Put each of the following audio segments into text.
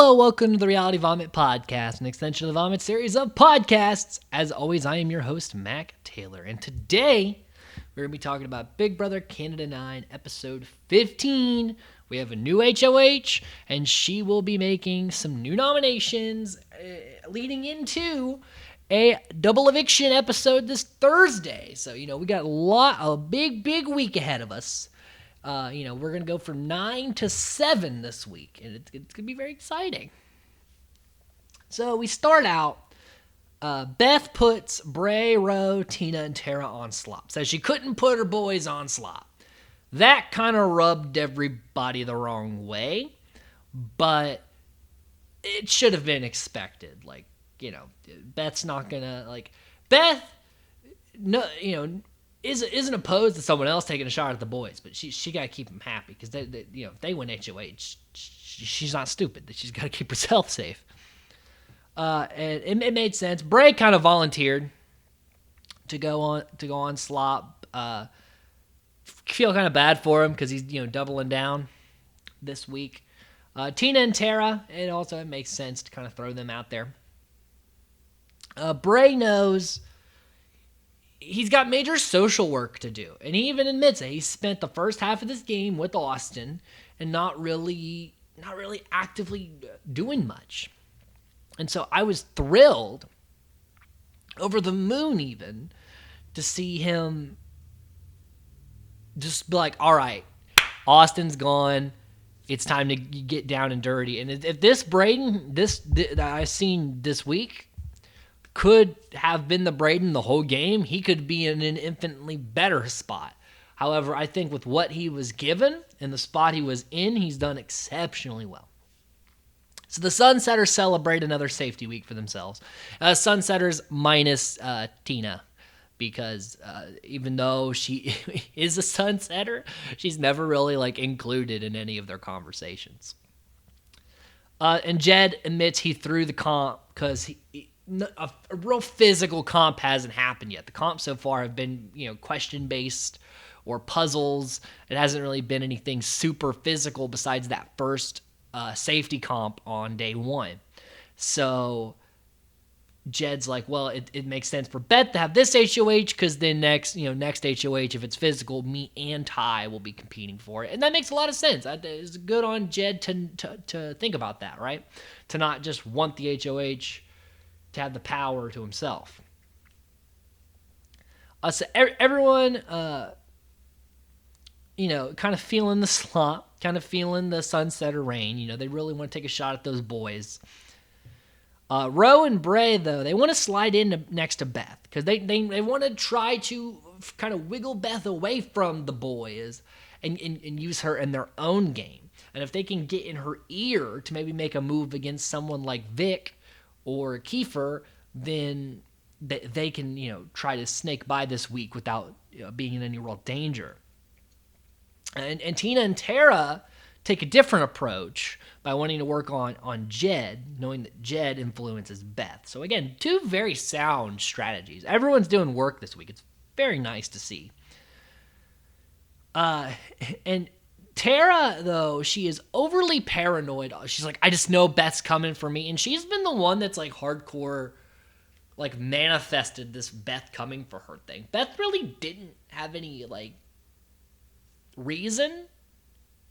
Hello, welcome to the Reality Vomit Podcast, an extension of the Vomit series of podcasts. As always, I am your host, Mac Taylor, and today we're going to be talking about Big Brother Canada 9, episode 15. We have a new HOH, and she will be making some new nominations leading into a double eviction episode this Thursday. So, we got a big week ahead of us. We're going to go from 9 to 7 this week, and it's going to be very exciting. So we start out, Beth puts Brey, Ro, Tina, and Tara on slop. Says she couldn't put her boys on slop. That kind of rubbed everybody the wrong way, but it should have been expected. Beth's not going to, Beth, no, isn't opposed to someone else taking a shot at the boys, but she got to keep them happy because if they win HOH, she's not stupid. She's got to keep herself safe. And it made sense. Brey kind of volunteered to go on slop. Feel kind of bad for him because he's doubling down this week. Tina and Tara, it makes sense to kind of throw them out there. Brey knows he's got major social work to do, and he even admits it. He spent the first half of this game with Austin and not really actively doing much. And so I was thrilled, over the moon even, to see him just be like, all right, Austin's gone. It's time to get down and dirty. And if this Braden, that I've seen this week, could have been the Braden the whole game, he could be in an infinitely better spot. However, I think with what he was given and the spot he was in, he's done exceptionally well. So the Sunsetters celebrate another safety week for themselves. Sunsetters minus Tina, because even though she is a Sunsetter, she's never really included in any of their conversations. And Jed admits he threw the comp because a real physical comp hasn't happened yet. The comps so far have been, question-based or puzzles. It hasn't really been anything super physical besides that first safety comp on day one. So Jed's like, well, it makes sense for Beth to have this HOH because then next HOH, if it's physical, me and Ty will be competing for it. And that makes a lot of sense. It's good on Jed to think about that, right? To not just want the HOH, to have the power to himself. So everyone, kind of feeling the slump, kind of feeling the sunsetter rain. They really want to take a shot at those boys. Ro and Brey, though, they want to slide in next to Beth because they want to try to kind of wiggle Beth away from the boys and use her in their own game. And if they can get in her ear to maybe make a move against someone like Vic or Kiefer, then they can, try to snake by this week without being in any real danger. And Tina and Tara take a different approach by wanting to work on Jed, knowing that Jed influences Beth. So again, two very sound strategies. Everyone's doing work this week. It's very nice to see. And Tara, though, she is overly paranoid. She's like, I just know Beth's coming for me. And she's been the one that's hardcore, manifested this Beth coming for her thing. Beth really didn't have any, reason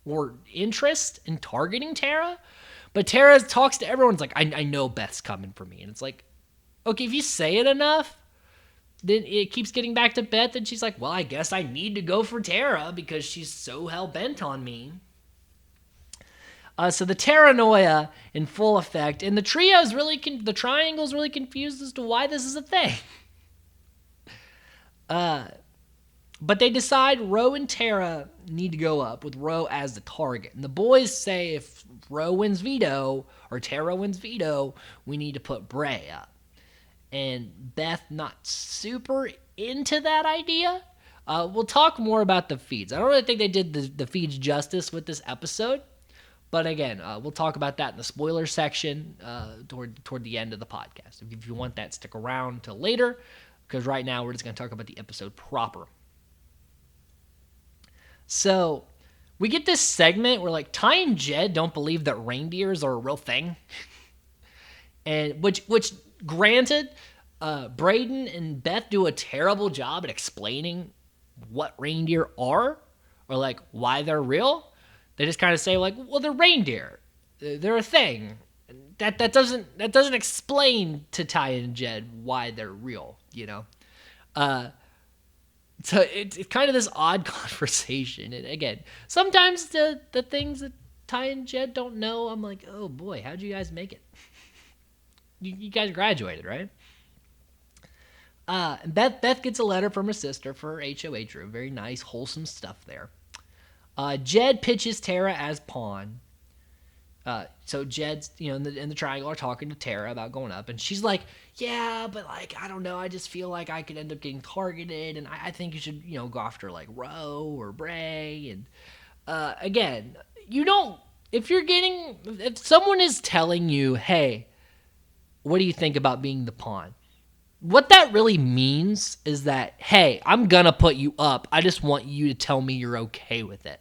or interest in targeting Tara. But Tara talks to everyone. It's like, I know Beth's coming for me. And it's like, okay, if you say it enough, then it keeps getting back to Beth, and she's like, well, I guess I need to go for Tara because she's so hell-bent on me. So the Terranoia in full effect, and the trio's the triangle's really confused as to why this is a thing. But they decide Ro and Tara need to go up with Ro as the target. And the boys say if Ro wins veto, or Tara wins veto, we need to put Brey up. And Beth not super into that idea. We'll talk more about the feeds. I don't really think they did the feeds justice with this episode. But again, we'll talk about that in the spoiler section toward the end of the podcast. If you want that, stick around till later, because right now we're just going to talk about the episode proper. So we get this segment where like Ty and Jed don't believe that reindeers are a real thing, and which granted, Braden and Beth do a terrible job at explaining what reindeer are or like why they're real. They just kind of say like, well, they're reindeer, they're a thing. That doesn't explain to Ty and Jed why they're real, you know. So it's kind of this odd conversation. And again, sometimes the things that Ty and Jed don't know, I'm like, oh boy, how'd you guys make it? You guys graduated, right? Beth gets a letter from her sister for her HOH room. Very nice, wholesome stuff there. Jed pitches Tara as pawn. So Jed's, in the triangle are talking to Tara about going up, and she's like, yeah, but like, I don't know, I just feel like I could end up getting targeted, and I think you should, go after like Roe or Brey, and again, if someone is telling you, hey, what do you think about being the pawn? What that really means is that, hey, I'm gonna put you up, I just want you to tell me you're okay with it.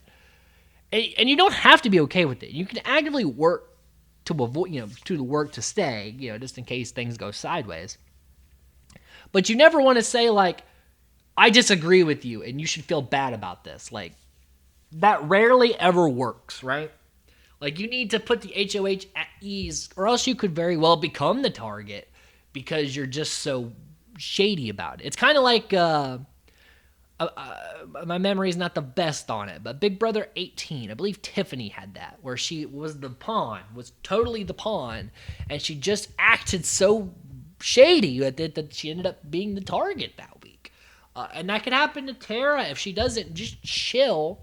And you don't have to be okay with it. You can actively work to avoid, to work to stay, just in case things go sideways. But you never want to say like, I disagree with you and you should feel bad about this. Like, that rarely ever works, right? Like, you need to put the HOH at ease, or else you could very well become the target because you're just so shady about it. It's kind of like, my memory is not the best on it, but Big Brother 18, I believe Tiffany had that, where she was the pawn, was totally the pawn, and she just acted so shady that she ended up being the target that week. And that could happen to Tara if she doesn't just chill,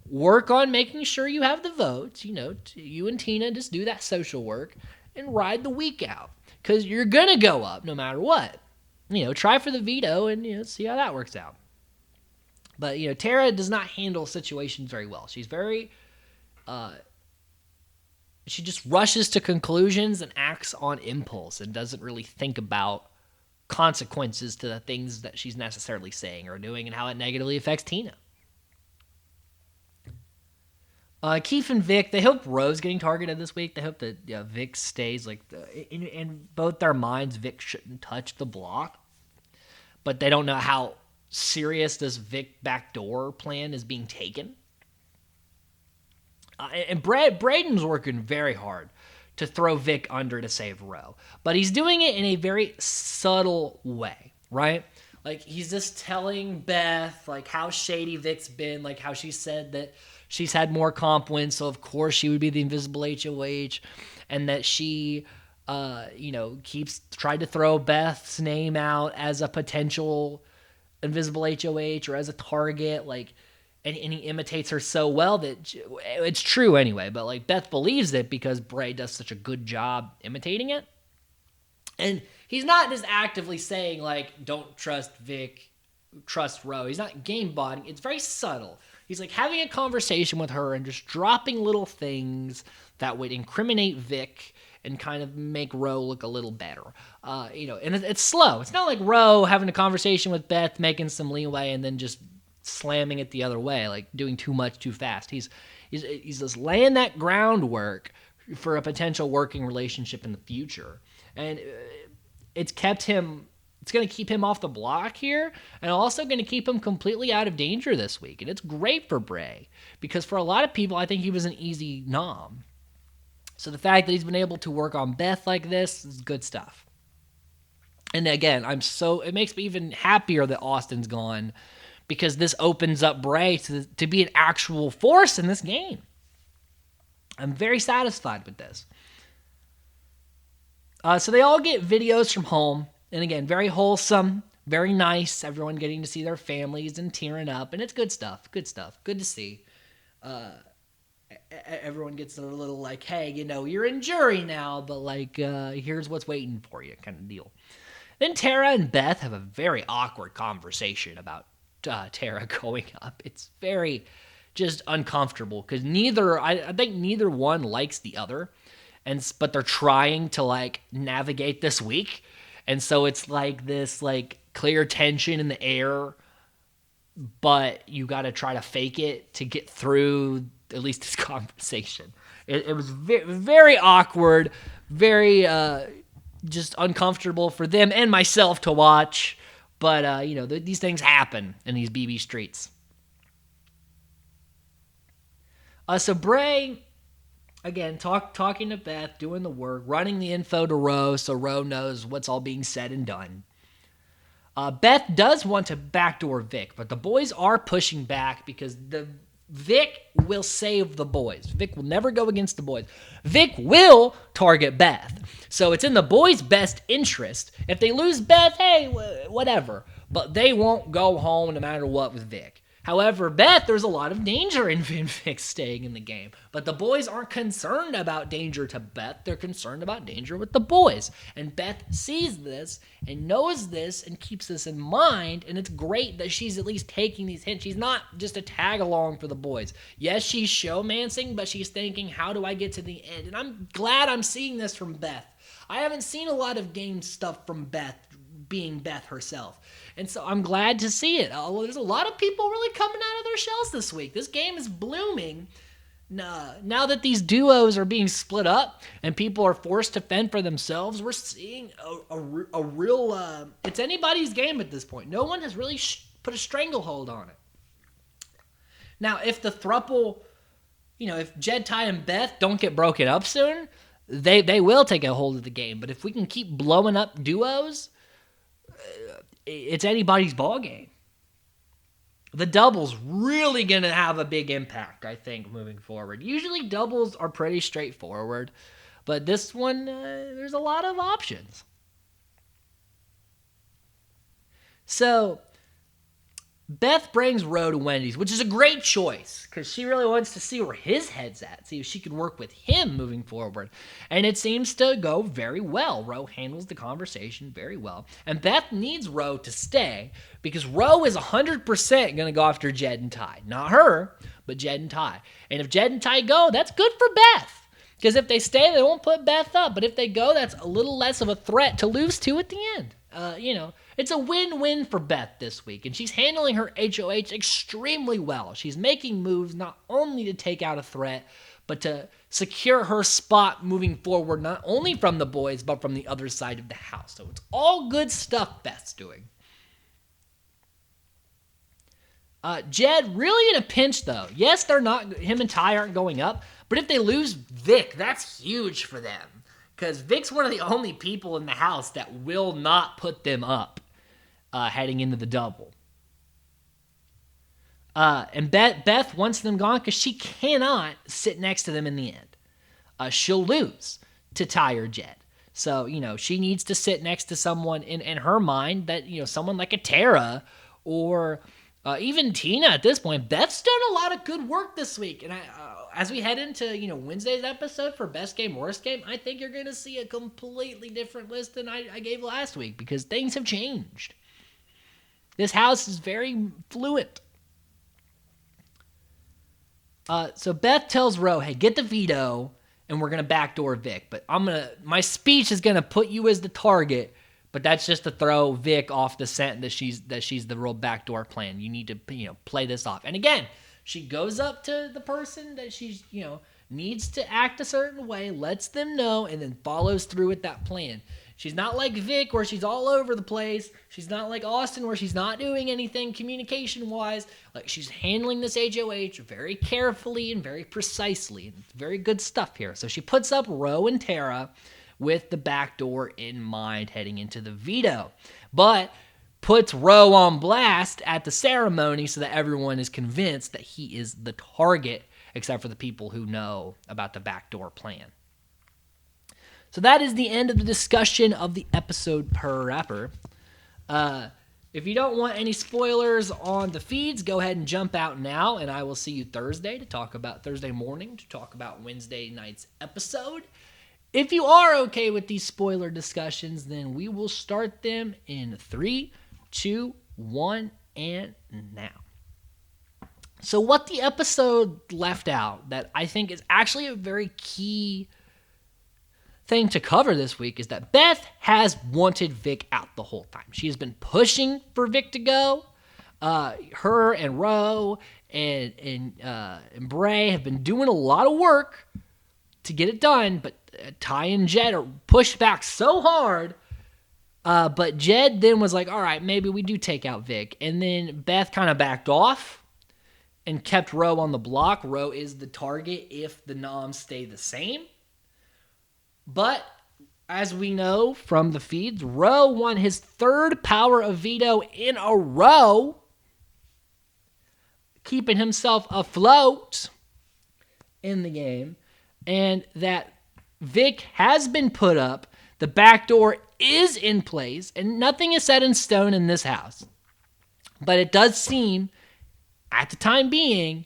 work on making sure you have the votes, you and Tina just do that social work and ride the week out, because you're going to go up no matter what. Try for the veto and see how that works out. But, Tara does not handle situations very well. She's very, she just rushes to conclusions and acts on impulse and doesn't really think about consequences to the things that she's necessarily saying or doing and how it negatively affects Tina. Keith and Vic, they hope Roe's getting targeted this week. They hope that Vic stays in both their minds, Vic shouldn't touch the block. But they don't know how serious this Vic backdoor plan is being taken. And Braden's working very hard to throw Vic under to save Roe. But he's doing it in a very subtle way, right? Like, he's just telling Beth, like, how shady Vic's been, like, how she said that she's had more comp wins, so of course she would be the invisible HOH, and that she, keeps tried to throw Beth's name out as a potential invisible HOH or as a target, like, and he imitates her so well that it's true anyway, but like Beth believes it because Brey does such a good job imitating it. And he's not just actively saying like, don't trust Vic, trust Roe. He's not game botting. It's very subtle. He's like having a conversation with her and just dropping little things that would incriminate Vic and kind of make Roe look a little better. And it's slow. It's not like Roe having a conversation with Beth, making some leeway, and then just slamming it the other way, like doing too much too fast. He's just laying that groundwork for a potential working relationship in the future. And it's going to keep him off the block here, and also going to keep him completely out of danger this week. And it's great for Brey, because for a lot of people, I think he was an easy nom. So the fact that he's been able to work on Beth like this is good stuff. And again, it makes me even happier that Austin's gone, because this opens up Brey to be an actual force in this game. I'm very satisfied with this. So they all get videos from home. And again, very wholesome, very nice. Everyone getting to see their families and tearing up. And it's good stuff. Good stuff. Good to see. Everyone gets a little like, hey, you're in jury now, but like, here's what's waiting for you kind of deal. Then Tara and Beth have a very awkward conversation about Tara going up. It's very just uncomfortable because I think neither one likes the other, but they're trying to like navigate this week. And so it's like this like clear tension in the air but you got to try to fake it to get through at least this conversation. It was very awkward, very just uncomfortable for them and myself to watch. But, these things happen in these BB streets. So Brey, again, talking to Beth, doing the work, running the info to Ro so Ro knows what's all being said and done. Beth does want to backdoor Vic, but the boys are pushing back because Vic will save the boys. Vic will never go against the boys. Vic will target Beth. So it's in the boys' best interest. If they lose Beth, hey, whatever. But they won't go home no matter what with Vic. However, Beth, there's a lot of danger in Vic staying in the game. But the boys aren't concerned about danger to Beth. They're concerned about danger with the boys. And Beth sees this and knows this and keeps this in mind. And it's great that she's at least taking these hints. She's not just a tag along for the boys. Yes, she's showmancing, but she's thinking, how do I get to the end? And I'm glad I'm seeing this from Beth. I haven't seen a lot of game stuff from Beth, being Beth herself. And so I'm glad to see it. There's a lot of people really coming out of their shells this week. This game is blooming. Now that these duos are being split up and people are forced to fend for themselves, we're seeing a real... it's anybody's game at this point. No one has really put a stranglehold on it. Now, if the throuple, if Jed, Ty, and Beth don't get broken up soon, they will take a hold of the game. But if we can keep blowing up duos... it's anybody's ball game. The double's really going to have a big impact, I think, moving forward. Usually doubles are pretty straightforward, but this one, there's a lot of options. So, Beth brings Ro to Wendy's, which is a great choice because she really wants to see where his head's at, see if she can work with him moving forward. And it seems to go very well. Ro handles the conversation very well. And Beth needs Ro to stay because Ro is 100% going to go after Jed and Ty. Not her, but Jed and Ty. And if Jed and Ty go, that's good for Beth. Because if they stay, they won't put Beth up. But if they go, that's a little less of a threat to lose to at the end. It's a win-win for Beth this week, and she's handling her HOH extremely well. She's making moves not only to take out a threat, but to secure her spot moving forward, not only from the boys, but from the other side of the house. So it's all good stuff Beth's doing. Jed, really in a pinch, though. Yes, him and Ty aren't going up, but if they lose Vic, that's huge for them. Because Vic's one of the only people in the house that will not put them up heading into the double. And Beth wants them gone because she cannot sit next to them in the end. She'll lose to Ty or Jed. So, she needs to sit next to someone in her mind that, someone like a Tara or even Tina at this point. Beth's done a lot of good work this week. And as we head into, Wednesday's episode for Best Game, Worst Game, I think you're going to see a completely different list than I gave last week because things have changed. This house is very fluent. So Beth tells Ro, hey, get the veto, and we're going to backdoor Vic. But my speech is going to put you as the target, but that's just to throw Vic off the scent that she's the real backdoor plan. You need to, play this off. And again, she goes up to the person that she's, needs to act a certain way, lets them know, and then follows through with that plan. She's not like Vic where she's all over the place. She's not like Austin where she's not doing anything communication-wise. Like, she's handling this HOH very carefully and very precisely. And it's very good stuff here. So she puts up Ro and Tara with the backdoor in mind heading into the veto. But puts Ro on blast at the ceremony so that everyone is convinced that he is the target, except for the people who know about the backdoor plan. So that is the end of the discussion of the episode proper. If you don't want any spoilers on the feeds, go ahead and jump out now, and I will see you Thursday morning to talk about Wednesday night's episode. If you are okay with these spoiler discussions, then we will start them in 3, 2, 1, and now. So what the episode left out that I think is actually a very key thing to cover this week is that Beth has wanted Vic out the whole time. She has been pushing for Vic to go. her and Roe and Brey have been doing a lot of work to get it done, but Ty and Jed are pushed back so hard. But Jed then was like, all right, maybe we do take out Vic. And then Beth kind of backed off and kept Roe on the block. Roe is the target if the noms stay the same. But as we know from the feeds, Roe won his third power of veto in a row, keeping himself afloat in the game. And that Vic has been put up. The back door is in place, and nothing is set in stone in this house. But it does seem, at the time being,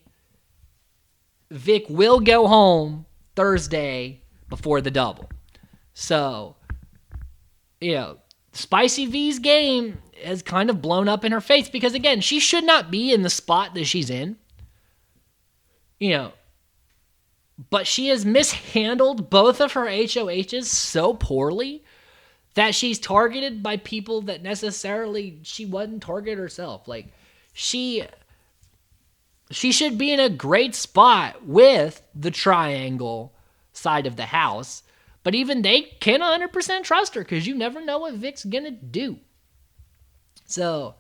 Vic will go home Thursday before the double. So, Spicy V's game has kind of blown up in her face because, again, she should not be in the spot that she's in. But she has mishandled both of her HOHs so poorly that she's targeted by people that necessarily she wasn't targeted herself. Like, she should be in a great spot with the triangle side of the house, but even they can't 100% trust her because you never know what Vic's gonna do. So,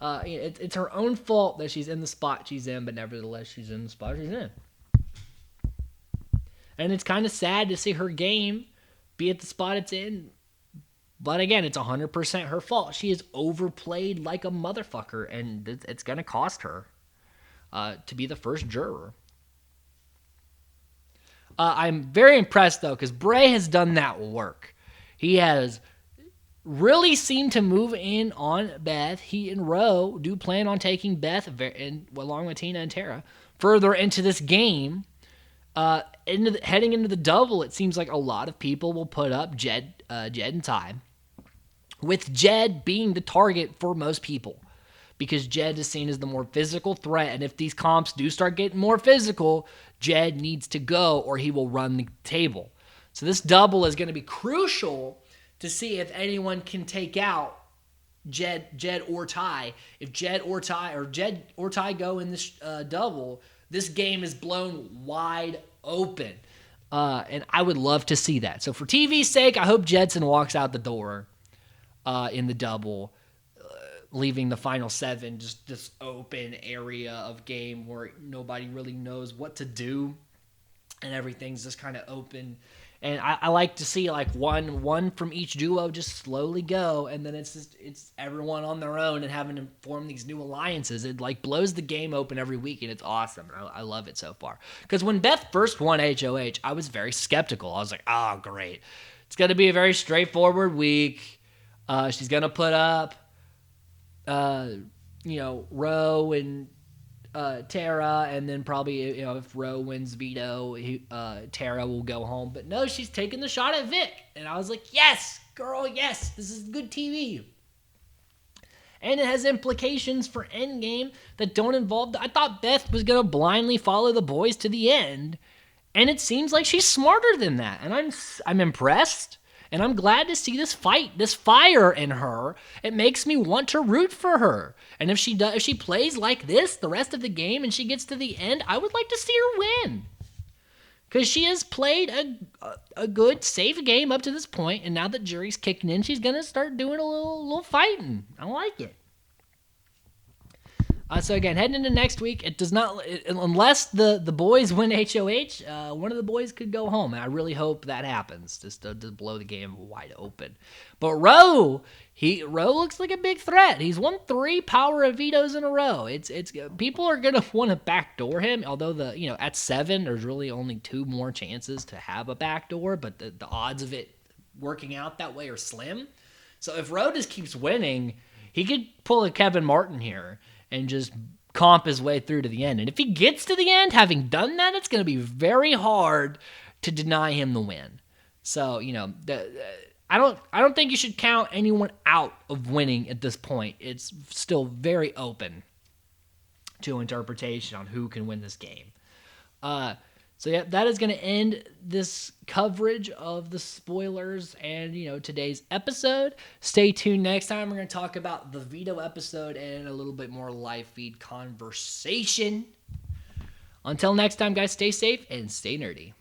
it's her own fault that she's in the spot she's in, but nevertheless, she's in the spot she's in. And it's kind of sad to see her game be at the spot it's in. But again, it's 100% her fault. She is overplayed like a motherfucker, and it's going to cost her to be the first juror. I'm very impressed, though, because Brey has done that work. He has really seemed to move in on Beth. He and Roe do plan on taking Beth, along with Tina and Tara, further into this game. Heading into the double, it seems like a lot of people will put up Jed and Ty, with Jed being the target for most people because Jed is seen as the more physical threat, and if these comps do start getting more physical, Jed needs to go or he will run the table. So this double is going to be crucial to see if anyone can take out Jed or Ty. If Jed or Ty go in this double, this game is blown wide open. And I would love to see that. So for TV's sake, I hope Jedson walks out the door in the double, leaving the final 7 just this open area of game where nobody really knows what to do and everything's just kind of open. And I like to see like one from each duo just slowly go, and then it's everyone on their own and having to form these new alliances. It like blows the game open every week, and it's awesome. I love it so far. Because when Beth first won HOH, I was very skeptical. I was like, oh, great. It's going to be a very straightforward week. She's going to put up, Roe and Tara, and then probably, if Roe wins veto, Tara will go home. But no, she's taking the shot at Vic. And I was like, yes, girl, yes, this is good TV. And it has implications for Endgame that don't involve... I thought Beth was going to blindly follow the boys to the end. And it seems like she's smarter than that. And I'm impressed. And I'm glad to see this fight, this fire in her. It makes me want to root for her. And if she plays like this the rest of the game and she gets to the end, I would like to see her win. Because she has played a good, safe game up to this point, and now that jury's kicking in, she's going to start doing a little fighting. I like it. So again, heading into next week, it does not, unless the boys win HOH, one of the boys could go home. And I really hope that happens, just to blow the game wide open. But Roe looks like a big threat. He's won 3 power of vetoes in a row. It's people are gonna want to backdoor him. Although at 7, there's really only 2 more chances to have a backdoor, but the odds of it working out that way are slim. So if Roe just keeps winning, he could pull a Kevin Martin here and just comp his way through to the end. And if he gets to the end, having done that, it's going to be very hard to deny him the win. So, I don't think you should count anyone out of winning at this point. It's still very open to interpretation on who can win this game. So yeah, that is going to end this coverage of the spoilers and, today's episode. Stay tuned next time. We're going to talk about the veto episode and a little bit more live feed conversation. Until next time, guys, stay safe and stay nerdy.